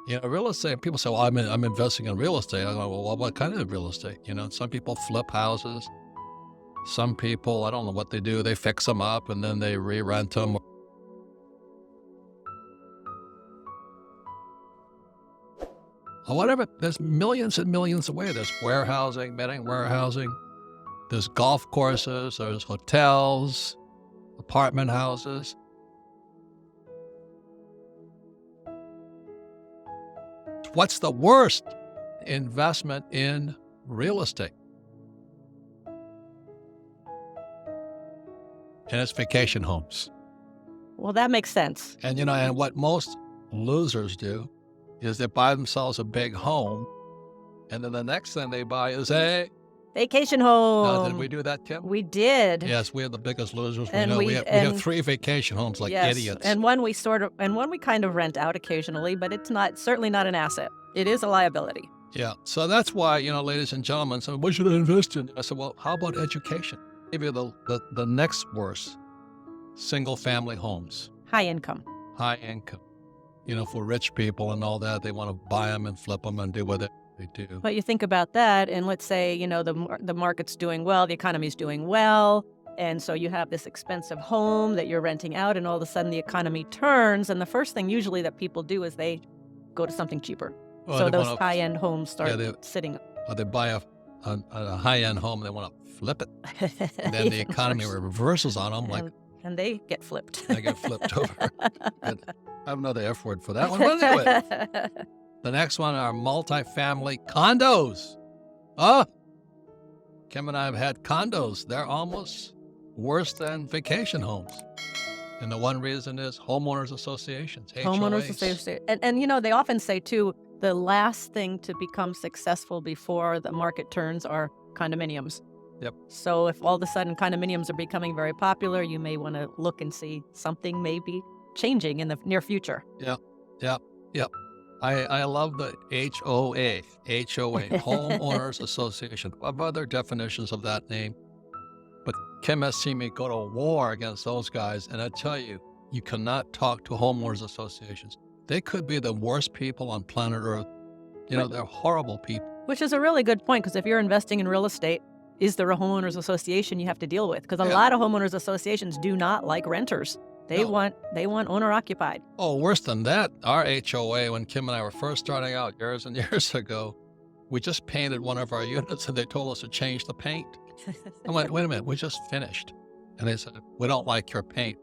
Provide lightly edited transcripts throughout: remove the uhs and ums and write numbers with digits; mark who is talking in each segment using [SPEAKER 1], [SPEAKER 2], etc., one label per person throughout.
[SPEAKER 1] Real estate, people say, well, I'm investing in real estate. I go, well, what kind of real estate? Some people flip houses. Some people, I don't know what they do. They fix them up and then they re-rent them. Or whatever. There's millions and millions of ways. There's warehousing, bedding warehousing. There's golf courses. There's hotels, apartment houses. What's the worst investment in real estate? And it's vacation homes.
[SPEAKER 2] Well, that makes sense.
[SPEAKER 1] And what most losers do is they buy themselves a big home, and then the next thing they buy is a
[SPEAKER 2] Vacation
[SPEAKER 1] Now, did
[SPEAKER 2] home.
[SPEAKER 1] we do that, Kim?
[SPEAKER 2] We did.
[SPEAKER 1] Yes, we are the biggest losers.
[SPEAKER 2] And
[SPEAKER 1] We
[SPEAKER 2] we
[SPEAKER 1] have 3 vacation homes like
[SPEAKER 2] yes,
[SPEAKER 1] idiots.
[SPEAKER 2] and one we kind of rent out occasionally, but it's certainly not an asset. It is a liability.
[SPEAKER 1] Yeah. So that's why, ladies and gentlemen, so what should I invest in? I said, well, how about education? Maybe the next worst, single family homes,
[SPEAKER 2] High income.
[SPEAKER 1] high income. For rich people and all that, they want to buy them and flip them and do what they do.
[SPEAKER 2] But you think about that, and let's say, the market's doing well, the economy's doing well, and so you have this expensive home that you're renting out, and all of a sudden the economy turns, and the first thing usually that people do is they go to something cheaper.
[SPEAKER 1] Well,
[SPEAKER 2] So
[SPEAKER 1] they
[SPEAKER 2] those
[SPEAKER 1] wanna-
[SPEAKER 2] high-end homes start
[SPEAKER 1] they-
[SPEAKER 2] sitting.
[SPEAKER 1] Or they buy a high-end home, they want to flip it. And then the
[SPEAKER 2] Even
[SPEAKER 1] economy
[SPEAKER 2] worse.
[SPEAKER 1] reverses on them, like
[SPEAKER 2] and they get flipped.
[SPEAKER 1] they get flipped over. Good. I have another F word for that one. But anyway, the next one are multifamily condos. Oh, Kim and I have had condos. They're almost worse than vacation homes. And the one reason is homeowners associations,
[SPEAKER 2] Homeowners
[SPEAKER 1] HOAs.
[SPEAKER 2] association. And they often say, too, the last thing to become successful before the market turns are condominiums.
[SPEAKER 1] Yep.
[SPEAKER 2] So if all of a sudden condominiums are becoming very popular, you may want to look and see something may be changing in the near future.
[SPEAKER 1] Yep. I love the HOA, Homeowners Association. I have other definitions of that name. But Kim has seen me go to war against those guys. And I tell you, you cannot talk to homeowners associations. They could be the worst people on planet Earth. They're horrible people.
[SPEAKER 2] Which is a really good point, because if you're investing in real estate, is there a homeowners association you have to deal with? Because a
[SPEAKER 1] Yeah.
[SPEAKER 2] lot of homeowners associations do not like renters. They
[SPEAKER 1] No.
[SPEAKER 2] want owner occupied.
[SPEAKER 1] Oh, worse than that, our HOA, when Kim and I were first starting out years and years ago, we just painted one of our units and they told us to change the paint. I went, wait a minute, we just finished. And they said, we don't like your paint.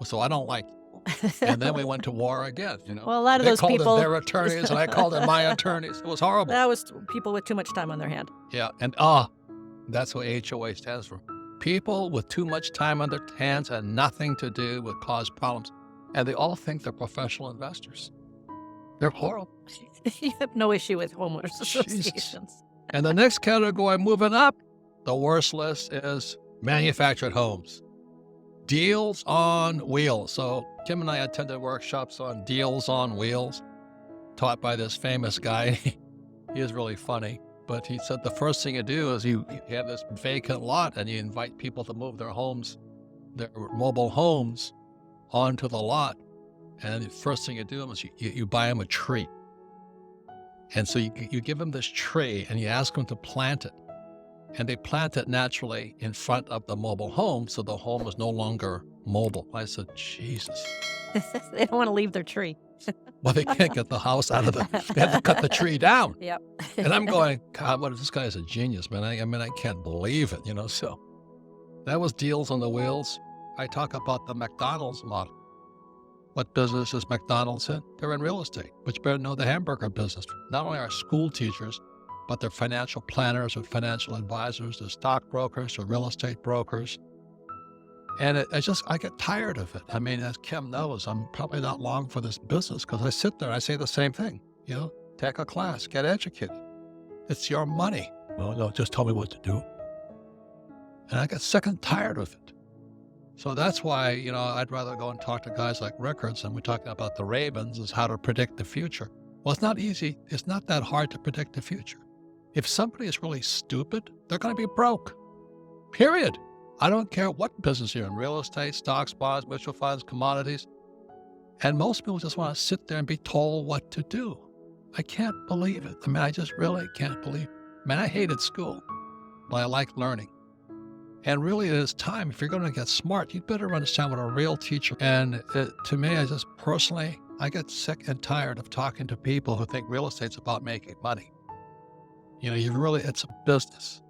[SPEAKER 1] So I don't like you. And then we went to war again.
[SPEAKER 2] Well, a lot of
[SPEAKER 1] They
[SPEAKER 2] those
[SPEAKER 1] called
[SPEAKER 2] people.
[SPEAKER 1] in their attorneys and I called in my attorneys. It was horrible.
[SPEAKER 2] That was people with too much time on their hand.
[SPEAKER 1] Yeah. And that's what HOA stands for. People with too much time on their hands and nothing to do would cause problems. And they all think they're professional investors. They're horrible.
[SPEAKER 2] You have no issue with homeowners
[SPEAKER 1] Jesus.
[SPEAKER 2] associations.
[SPEAKER 1] And the next category moving up, the worst list is manufactured homes. Deals on wheels. So Kim and I attended workshops on deals on wheels, taught by this famous guy. He is really funny. But he said the first thing you do is you have this vacant lot and you invite people to move their homes, their mobile homes, onto the lot. And the first thing you do is you buy them a tree. And so you give them this tree and you ask them to plant it. And they plant it naturally in front of the mobile home, so the home is no longer mobile. I said, Jesus.
[SPEAKER 2] They don't want to leave their tree.
[SPEAKER 1] Well, they can't get the house out of they have to cut the tree down.
[SPEAKER 2] Yep.
[SPEAKER 1] And I'm going, God, this guy is a genius, man. I can't believe it, so that was deals on the wheels. I talk about the McDonald's model. What business is McDonald's in? They're in real estate, but you better know the hamburger business. Not only are school teachers, but they're financial planners or financial advisors, they're stockbrokers or real estate brokers. And I get tired of it. I mean, as Kim knows, I'm probably not long for this business because I sit there and I say the same thing, take a class, get educated. It's your money. Well, no, just tell me what to do. And I get sick and tired of it. So that's why, I'd rather go and talk to guys like Rickards, and we're talking about the Ravens, is how to predict the future. Well, it's not easy. It's not that hard to predict the future. If somebody is really stupid, they're going to be broke. Period. I don't care what business you're in, real estate, stocks, bonds, mutual funds, commodities. And most people just want to sit there and be told what to do. I can't believe it. I mean, I just really can't believe it. I mean, I hated school, but I like learning. And really, it is time. If you're going to get smart, you'd better understand what a real teacher. And to me, I just personally, I get sick and tired of talking to people who think real estate's about making money. It's a business,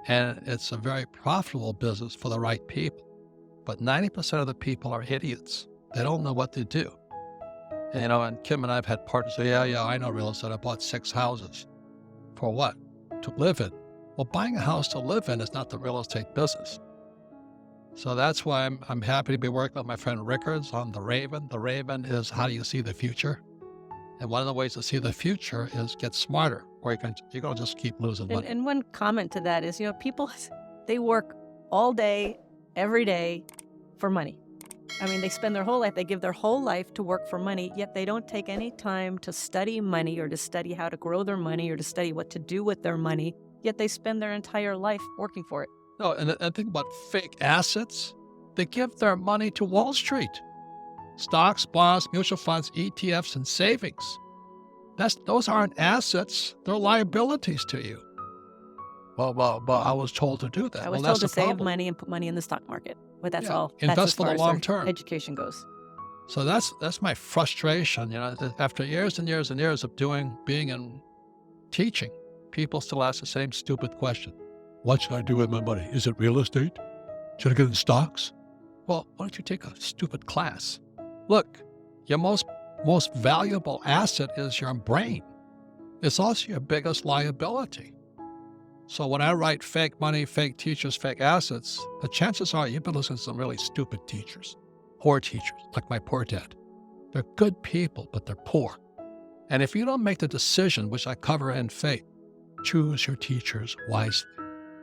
[SPEAKER 1] and it's a very profitable business for the right people. But 90% of the people are idiots. They don't know what to do. And Kim and I have had partners say, yeah, I know real estate. I bought 6 houses. For what? To live in. Well, buying a house to live in is not the real estate business. So that's why I'm happy to be working with my friend Rickards on The Raven. The Raven is how do you see the future? And one of the ways to see the future is get smarter, or you're going to just keep losing money.
[SPEAKER 2] And one comment to that is, people, they work all day, every day for money. I mean, they spend their whole life, they give their whole life to work for money, yet they don't take any time to study money or to study how to grow their money or to study what to do with their money, yet they spend their entire life working for it.
[SPEAKER 1] No, and think about fake assets. They give their money to Wall Street. Stocks, bonds, mutual funds, ETFs, and savings. Those aren't assets. They're liabilities to you. Well, I was told to do that.
[SPEAKER 2] I was told to save money and put money in the stock market. But that's all.
[SPEAKER 1] Invest
[SPEAKER 2] that's as
[SPEAKER 1] for
[SPEAKER 2] far
[SPEAKER 1] the
[SPEAKER 2] as
[SPEAKER 1] long
[SPEAKER 2] their
[SPEAKER 1] term.
[SPEAKER 2] Education goes.
[SPEAKER 1] So that's my frustration. After years and years and years of being in teaching, people still ask the same stupid question. What should I do with my money? Is it real estate? Should I get in stocks? Well, why don't you take a stupid class? Look, your most valuable asset is your brain. It's also your biggest liability. So when I write fake money, fake teachers, fake assets, the chances are you've been listening to some really stupid teachers, poor teachers, like my poor dad. They're good people, but they're poor. And if you don't make the decision, which I cover in Faith, choose your teachers wisely.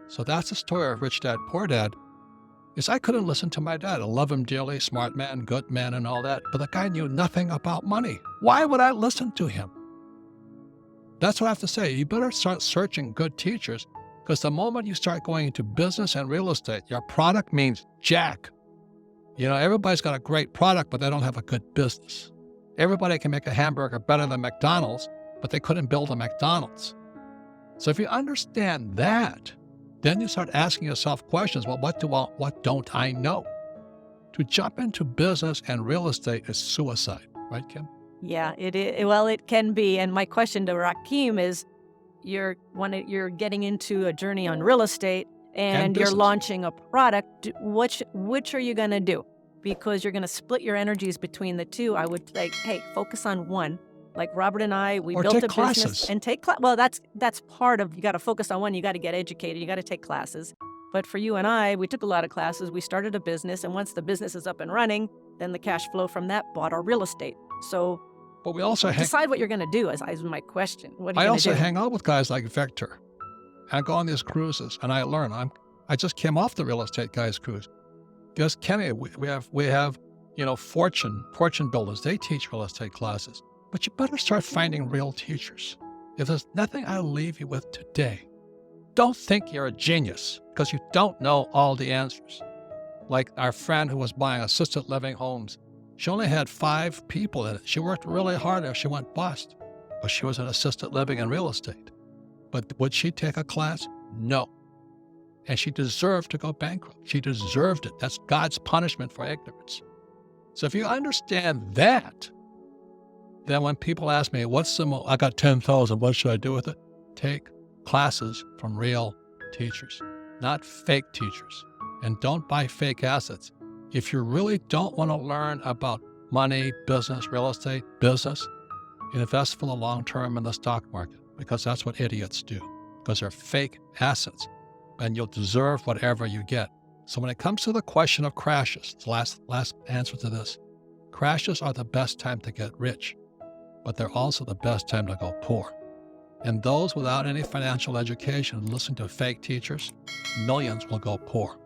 [SPEAKER 1] So that's the story of Rich Dad, Poor Dad, is I couldn't listen to my dad. I love him dearly, smart man, good man, and all that, but the guy knew nothing about money. Why would I listen to him? That's what I have to say. You better start searching good teachers, because the moment you start going into business and real estate, your product means jack. Everybody's got a great product, but they don't have a good business. Everybody can make a hamburger better than McDonald's, but they couldn't build a McDonald's. So if you understand that, then you start asking yourself questions. Well, what don't I know? To jump into business and real estate is suicide, right, Kim?
[SPEAKER 2] Yeah, it is. Well, it can be. And my question to Rakim is, you're getting into a journey on real estate and you're launching a product. Which are you going to do? Because you're going to split your energies between the two. I would say, hey, focus on one. Like Robert and I, we built a business and take classes. Well, that's part of, you got to focus on one. You got to get educated. You got to take classes. But for you and I, we took a lot of classes. We started a business. And once the business is up and running, then the cash flow from that bought our real estate. So
[SPEAKER 1] but we also
[SPEAKER 2] decide what you're going to do is my question. What are you
[SPEAKER 1] I
[SPEAKER 2] going to do?
[SPEAKER 1] also hang out with guys like Victor. I go on these cruises and I learn. I just came off the real estate guys cruise. Because Kenny, we have fortune builders. They teach real estate classes. But you better start finding real teachers. If there's nothing I leave you with today, don't think you're a genius because you don't know all the answers. Like our friend who was buying assisted living homes. She only had 5 people in it. She worked really hard or she went bust. But she was in assisted living and real estate. But would she take a class? No. And she deserved to go bankrupt. She deserved it. That's God's punishment for ignorance. So if you understand that, then when people ask me, I got 10,000, what should I do with it? Take classes from real teachers, not fake teachers. And don't buy fake assets. If you really don't want to learn about money, business, real estate, business, invest for the long term in the stock market, because that's what idiots do, because they're fake assets, and you'll deserve whatever you get. So when it comes to the question of crashes, the last answer to this, crashes are the best time to get rich, but they're also the best time to go poor. And those without any financial education listen to fake teachers, millions will go poor.